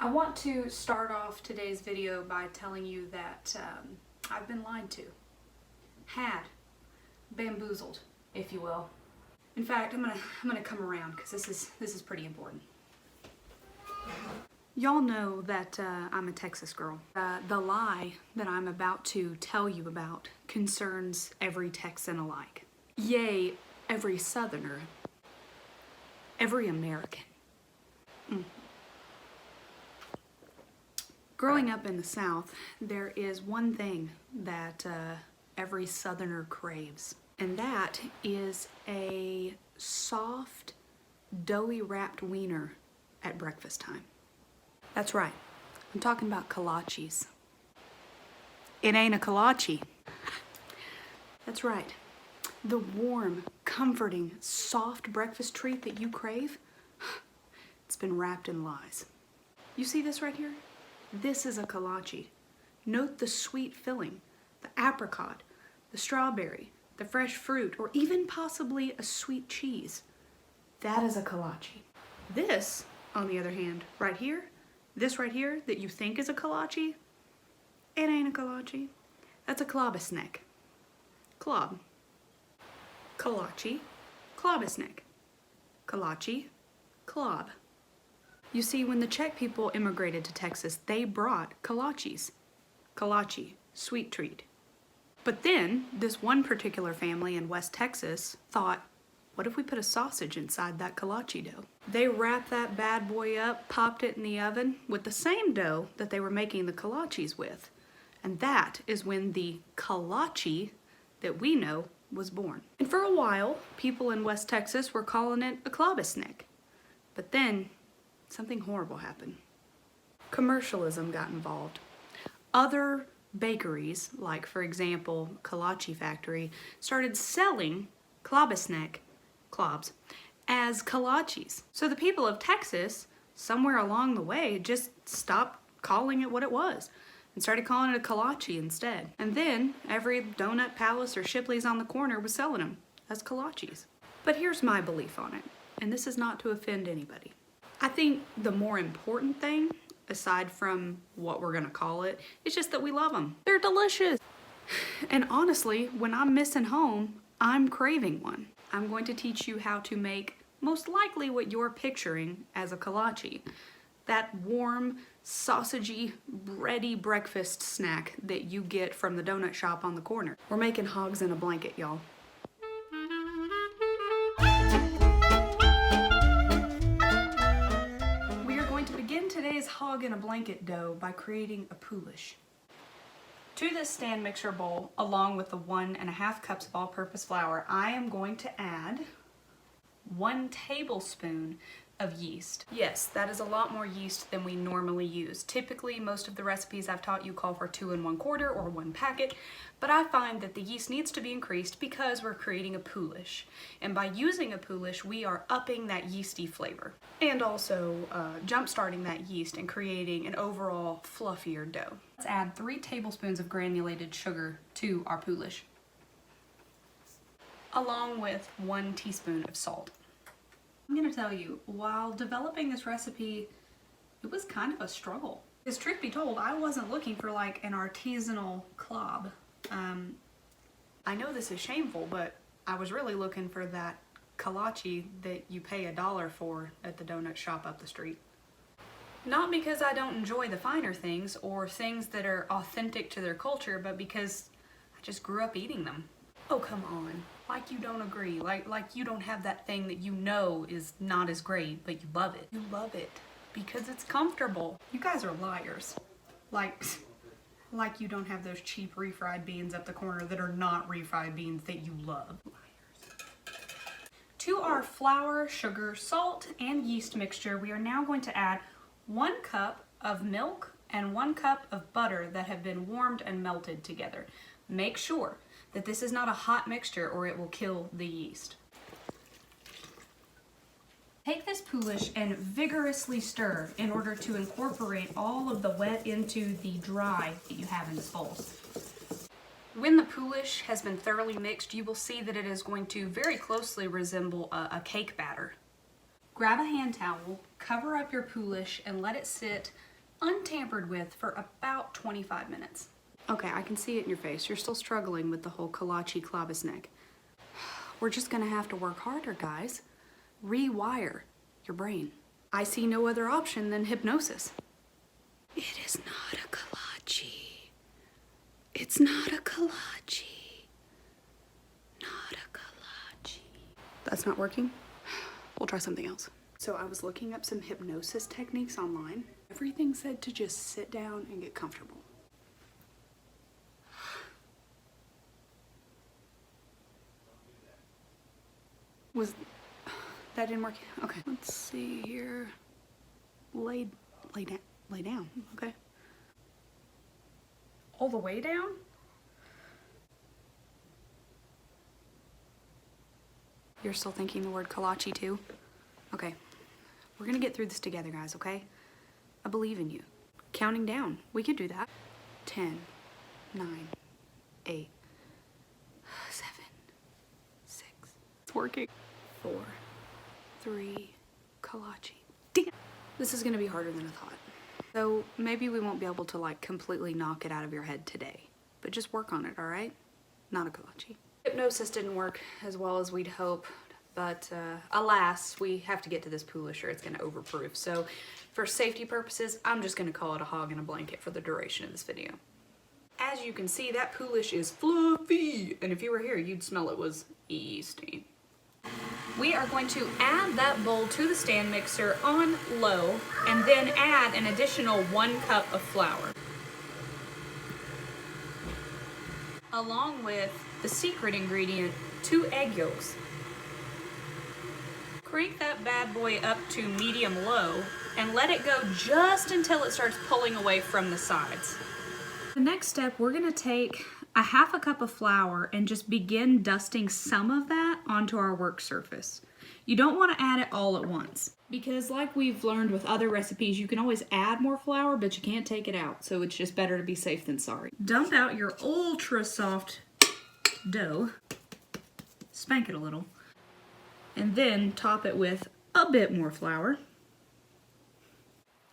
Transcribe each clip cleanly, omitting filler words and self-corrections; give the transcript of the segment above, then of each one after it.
I want to start off today's video by telling you that I've been lied to. Had. Bamboozled, if you will. In fact, I'm gonna come around because this is pretty important. Y'all know that I'm a Texas girl. The lie that I'm about to tell you about concerns every Texan alike. Yea, every Southerner. Every American. Growing up in the South, there is one thing that every Southerner craves, and that is a soft, doughy wrapped wiener at breakfast time. That's right, I'm talking about kolaches. It ain't a kolache. That's right, the warm, comforting, soft breakfast treat that you crave, it's been wrapped in lies. You see this right here? This is a kolache. Note the sweet filling, the apricot, the strawberry, the fresh fruit, or even possibly a sweet cheese. That is a kolache. This, on the other hand, right here, this right here that you think is a kolache, it ain't a kolache. That's a Klobásník. Klob. Kolache, Klobásník. Kolache, klob. You see, when the Czech people immigrated to Texas, they brought kolaches. Kolache, sweet treat. But then, this one particular family in West Texas thought, what if we put a sausage inside that kolache dough? They wrapped that bad boy up, popped it in the oven with the same dough that they were making the kolaches with. And that is when the kolache that we know was born. And for a while, people in West Texas were calling it a Klobásník. But then, something horrible happened. Commercialism got involved. Other bakeries, like for example, Kolache Factory, started selling Klobásník, klobs, as kolaches. So the people of Texas, somewhere along the way, just stopped calling it what it was and started calling it a kolache instead. And then every donut palace or Shipley's on the corner was selling them as kolaches. But here's my belief on it, and this is not to offend anybody. I think the more important thing, aside from what we're gonna call it, is just that we love them. They're delicious. And honestly, when I'm missing home, I'm craving one. I'm going to teach you how to make most likely what you're picturing as a kolache. That warm, sausagey, bready breakfast snack that you get from the donut shop on the corner. We're making hogs in a blanket, y'all. Today's hog in a blanket dough by creating a poulish. To this stand mixer bowl, along with the 1.5 cups of all-purpose flour, I am going to add 1 tablespoon of yeast. Yes, that is a lot more yeast than we normally use. Typically, most of the recipes I've taught you call for 2 1/4 or 1 packet, but I find that the yeast needs to be increased because we're creating a poulish. And by using a poulish, we are upping that yeasty flavor and also jump-starting that yeast and creating an overall fluffier dough. Let's add 3 tablespoons of granulated sugar to our poulish, along with 1 teaspoon of salt. I'm gonna tell you, while developing this recipe, it was kind of a struggle. Because truth be told, I wasn't looking for like an artisanal klob. I know this is shameful, but I was really looking for that kolache that you pay $1 for at the donut shop up the street. Not because I don't enjoy the finer things or things that are authentic to their culture, but because I just grew up eating them. Oh, come on. Like you don't agree. Like you don't have that thing that you know is not as great, but you love it. You love it because it's comfortable. You guys are liars. Like you don't have those cheap refried beans up the corner that are not refried beans that you love. Liars. To our flour, sugar, salt, and yeast mixture, we are now going to add 1 cup of milk and 1 cup of butter that have been warmed and melted together. Make sure that this is not a hot mixture or it will kill the yeast. Take this poulish and vigorously stir in order to incorporate all of the wet into the dry that you have in this bowl. When the poulish has been thoroughly mixed, you will see that it is going to very closely resemble a cake batter. Grab a hand towel, cover up your poulish, and let it sit untampered with for about 25 minutes. Okay, I can see it in your face. You're still struggling with the whole Kolache Klobásník. We're just gonna have to work harder, guys. Rewire your brain. I see no other option than hypnosis. It is not a Kolache. It's not a Kolache. Not a Kolache. That's not working? We'll try something else. So I was looking up some hypnosis techniques online. Everything said to just sit down and get comfortable. That didn't work? Okay, let's see here. Lay down, okay. All the way down? You're still thinking the word Kolache too? Okay, we're gonna get through this together, guys, okay? I believe in you. Counting down, we could do that. 10, 9, 8, 7, 6. It's working. 4, 3, Kolache. Damn! This is gonna be harder than I thought. So maybe we won't be able to like completely knock it out of your head today, but just work on it, all right? Not a Kolache. Hypnosis didn't work as well as we'd hope, but alas, we have to get to this poolish or it's gonna overproof. So for safety purposes, I'm just gonna call it a hog in a blanket for the duration of this video. As you can see, that poolish is fluffy, and if you were here, you'd smell it was yeasty. We are going to add that bowl to the stand mixer on low and then add an additional 1 cup of flour. Along with the secret ingredient, 2 egg yolks. Crank that bad boy up to medium-low and let it go just until it starts pulling away from the sides. The next step, we're gonna take a 1/2 cup of flour and just begin dusting some of that onto our work surface. You don't want to add it all at once because like we've learned with other recipes, you can always add more flour, but you can't take it out. So it's just better to be safe than sorry. Dump out your ultra soft dough, spank it a little, and then top it with a bit more flour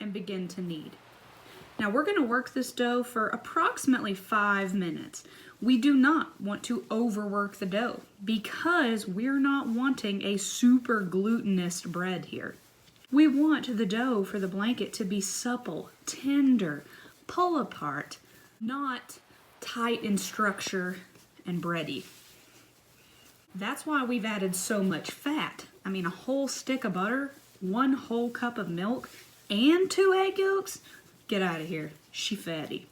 and begin to knead. Now we're going to work this dough for approximately 5 minutes. We do not want to overwork the dough because we're not wanting a super glutinous bread here. We want the dough for the blanket to be supple, tender, pull apart, not tight in structure and bready. That's why we've added so much fat. I mean, a whole stick of butter, 1 whole cup of milk, and 2 egg yolks. Get out of here. She fatty.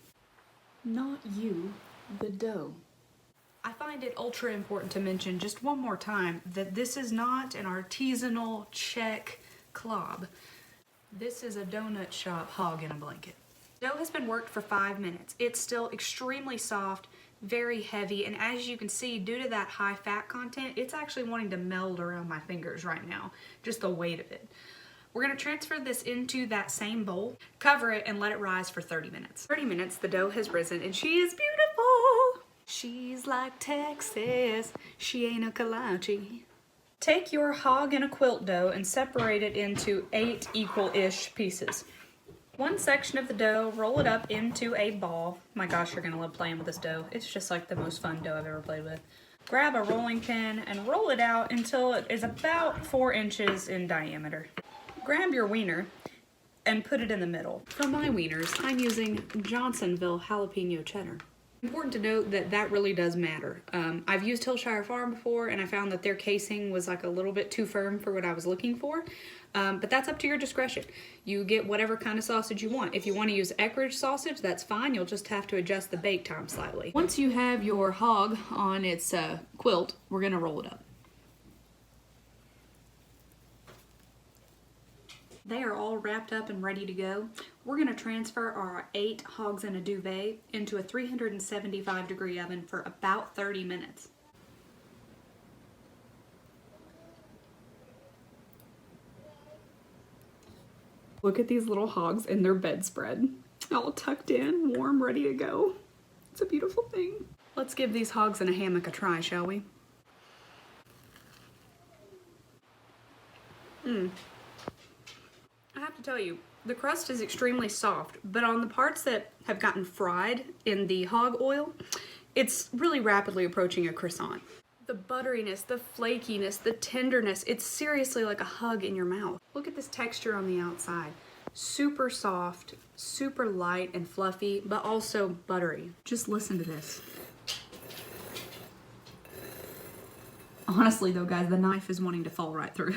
Not you, the dough. I find it ultra important to mention just one more time that this is not an artisanal Czech klob. This is a donut shop hog in a blanket. Dough has been worked for 5 minutes. It's still extremely soft, very heavy, and as you can see, due to that high fat content, it's actually wanting to meld around my fingers right now, just the weight of it. We're gonna transfer this into that same bowl, cover it, and let it rise for 30 minutes. 30 minutes, the dough has risen, and she is beautiful. She's like Texas, she ain't a Kolache. Take your hog and a quilt dough and separate it into 8 equal-ish pieces. One section of the dough, roll it up into a ball. My gosh, you're gonna love playing with this dough. It's just like the most fun dough I've ever played with. Grab a rolling pin and roll it out until it is about 4 inches in diameter. Grab your wiener and put it in the middle. For my wieners, I'm using Johnsonville jalapeno cheddar. Important to note that that really does matter. I've used Hillshire Farm before and I found that their casing was like a little bit too firm for what I was looking for. But that's up to your discretion. You get whatever kind of sausage you want. If you want to use Eckrich sausage, that's fine. You'll just have to adjust the bake time slightly. Once you have your hog on its quilt, we're gonna roll it up. They are all wrapped up and ready to go. We're gonna transfer our 8 hogs in a duvet into a 375-degree oven for about 30 minutes. Look at these little hogs in their bedspread. All tucked in, warm, ready to go. It's a beautiful thing. Let's give these hogs in a hammock a try, shall we? I have to tell you, The crust is extremely soft, but on the parts that have gotten fried in the hog oil, it's really rapidly approaching a croissant. The butteriness, the flakiness, the tenderness, it's seriously like a hug in your mouth. Look at this texture on the outside. Super soft, super light and fluffy, but also buttery. Just listen to this. Honestly though, guys, the knife is wanting to fall right through.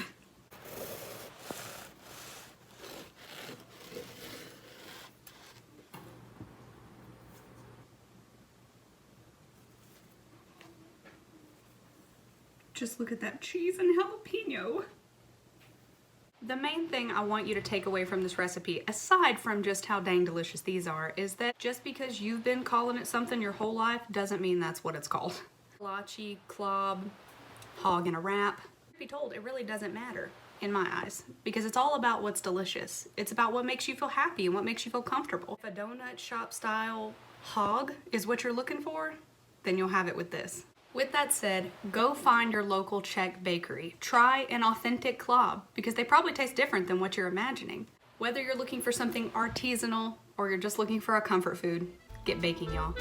Just look at that cheese and jalapeno. The main thing I want you to take away from this recipe, aside from just how dang delicious these are, is that just because you've been calling it something your whole life doesn't mean that's what it's called. Kolache, klob, hog in a wrap. Be told, it really doesn't matter in my eyes, because it's all about what's delicious. It's about what makes you feel happy and what makes you feel comfortable. If a donut shop style hog is what you're looking for, then you'll have it with this. With that said, go find your local Czech bakery. Try an authentic klob, because they probably taste different than what you're imagining. Whether you're looking for something artisanal or you're just looking for a comfort food, get baking, y'all.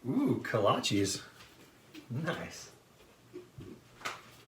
Ooh, kolaches. Nice.